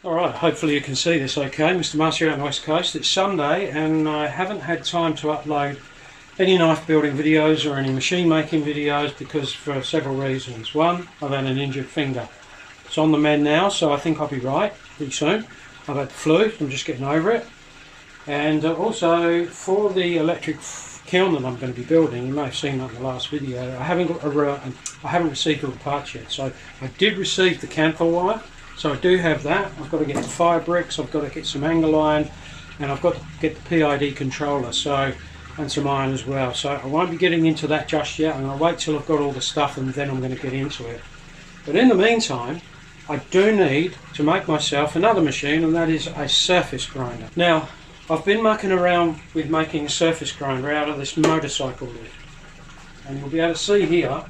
Alright, hopefully you can see this okay. Mr. Master out on the West Coast. It's Sunday and I haven't had time to upload any knife building videos or any machine making videos because for several reasons. One, I've had an injured finger. It's on the mend now, so I think I'll be right pretty soon. I've had the flu, I'm just getting over it. And also for the electric kiln that I'm going to be building, you may have seen that in the last video, I haven't received all the parts yet. So I did receive the camphor wire. So I do have that. I've got to get the fire bricks, I've got to get some angle iron, and I've got to get the PID controller, and some iron as well. So I won't be getting into that just yet. I'm going to wait till I've got all the stuff and then I'm going to get into it. But in the meantime, I do need to make myself another machine, and that is a surface grinder. Now, I've been mucking around with making a surface grinder out of this motorcycle lift. And you'll be able to see here,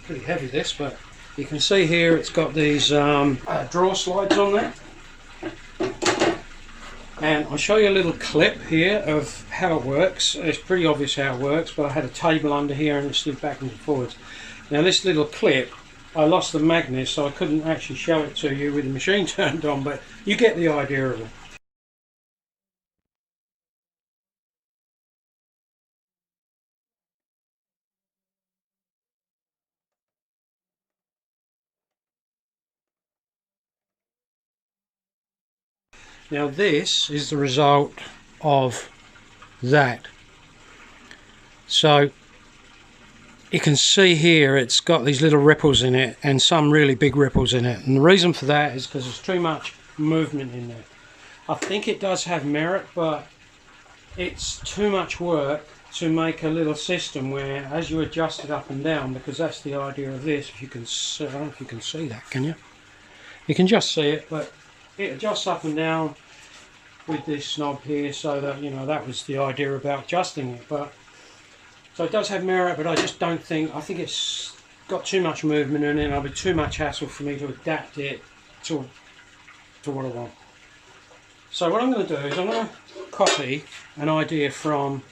pretty heavy this, but you can see here it's got these drawer slides on there. And I'll show you a little clip here of how it works. It's pretty obvious how it works, but I had a table under here and it slid back and forwards. Now this little clip, I lost the magnet, so I couldn't actually show it to you with the machine turned on, but you get the idea of it. Now this is the result of that. So you can see here it's got these little ripples in it and some really big ripples in it, and the reason for that is because there's too much movement in there. I think it does have merit, but it's too much work to make a little system where as you adjust it up and down, because that's the idea of this. If you can see, I don't know if you can see that, can you? You can just see it, but it adjusts up and down with this knob here, so that, you know, that was the idea about adjusting it. But so it does have merit, but I just don't think, I think it's got too much movement in it, and it'll be too much hassle for me to adapt it to what I want. So what I'm going to do is I'm going to copy an idea from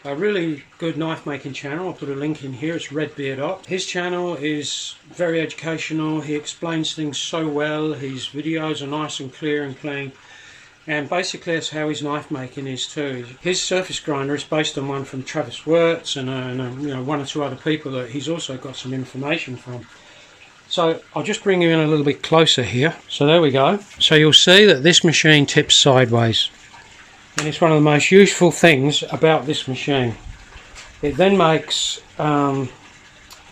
a really good knife making channel. I'll put a link in here. It's Redbeard Op. His channel is very educational. He explains things so well. His videos are nice and clear and clean. And basically that's how his knife making is too. His surface grinder is based on one from Travis Wirtz and you know, one or two other people that he's also got some information from. So I'll just bring you in a little bit closer here. So there we go. So you'll see that this machine tips sideways. And it's one of the most useful things about this machine. It then makes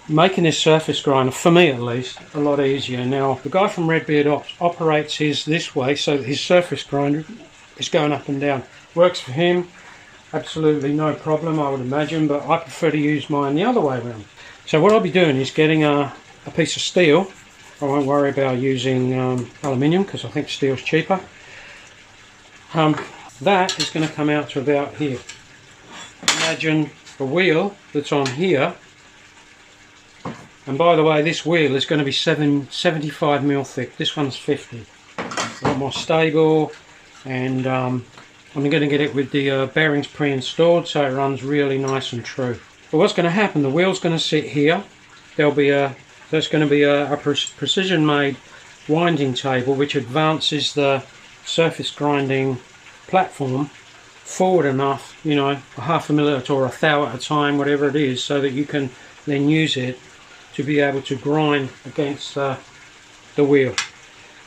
making this surface grinder, for me at least, a lot easier. Now the guy from Redbeard operates his this way, so that his surface grinder is going up and down. Works for him, absolutely no problem I would imagine, but I prefer to use mine the other way around. So what I'll be doing is getting a piece of steel. I won't worry about using aluminium because I think steel's cheaper. That is going to come out to about here. Imagine a wheel that's on here, and by the way, this wheel is going to be 75mm thick. This one's 50. A lot more stable, and I'm going to get it with the bearings pre-installed, so it runs really nice and true. But what's going to happen? The wheel's going to sit here. There's going to be a precision-made winding table which advances the surface grinding platform forward enough, you know, a half a milli or a thou at a time, whatever it is, so that you can then use it to be able to grind against the wheel.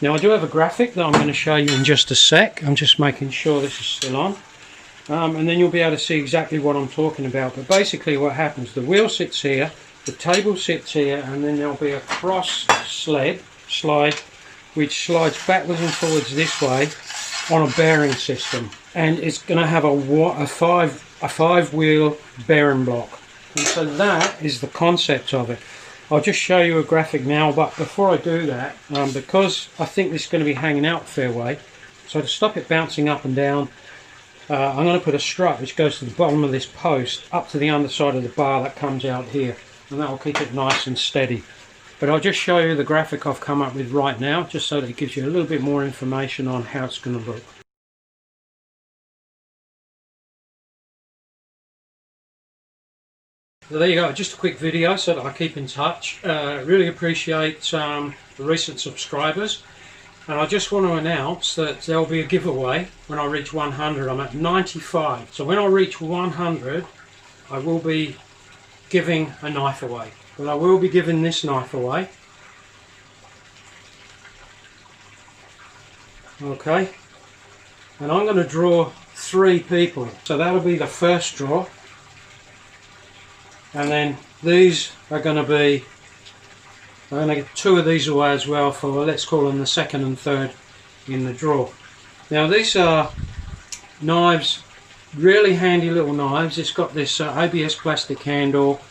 Now I do have a graphic that I'm going to show you in just a sec. I'm just making sure this is still on, and then you'll be able to see exactly what I'm talking about. But basically what happens, the wheel sits here, the table sits here, and then there'll be a cross slide which slides backwards and forwards this way on a bearing system, and it's going to have a five wheel bearing block. And so that is the concept of it. I'll just show you a graphic now, but before I do that, because I think this is going to be hanging out a fair way, so to stop it bouncing up and down, I'm going to put a strut which goes to the bottom of this post up to the underside of the bar that comes out here, and that will keep it nice and steady. But I'll just show you the graphic I've come up with right now, just so that it gives you a little bit more information on how it's going to look. So there you go, just a quick video so that I keep in touch. Really appreciate the recent subscribers. And I just want to announce that there'll be a giveaway when I reach 100. I'm at 95. So when I reach 100, I will be giving a knife away. But I will be giving this knife away. Okay. And I'm going to draw 3 people. So that'll be the first draw. And then these are going to be, I'm going to get 2 of these away as well for, let's call them the second and third in the draw. Now these are knives, really handy little knives. It's got this ABS plastic handle.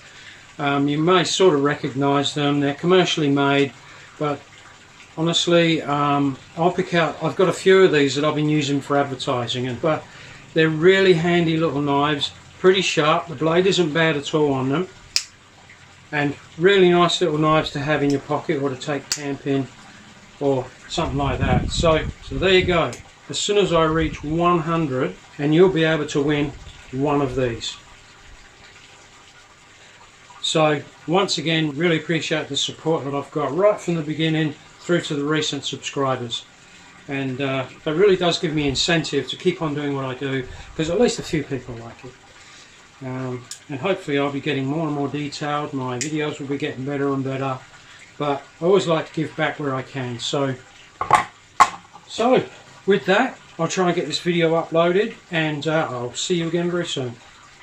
You may sort of recognise them. They're commercially made, but honestly, I'll pick out, I've got a few of these that I've been using for advertising, but they're really handy little knives, pretty sharp. The blade isn't bad at all on them. And really nice little knives to have in your pocket or to take camping or something like that. So there you go. As soon as I reach 100, and you'll be able to win one of these. So once again, really appreciate the support that I've got right from the beginning through to the recent subscribers. And that really does give me incentive to keep on doing what I do, because at least a few people like it. And hopefully I'll be getting more and more detailed. My videos will be getting better and better, but I always like to give back where I can. So with that, I'll try and get this video uploaded, and I'll see you again very soon.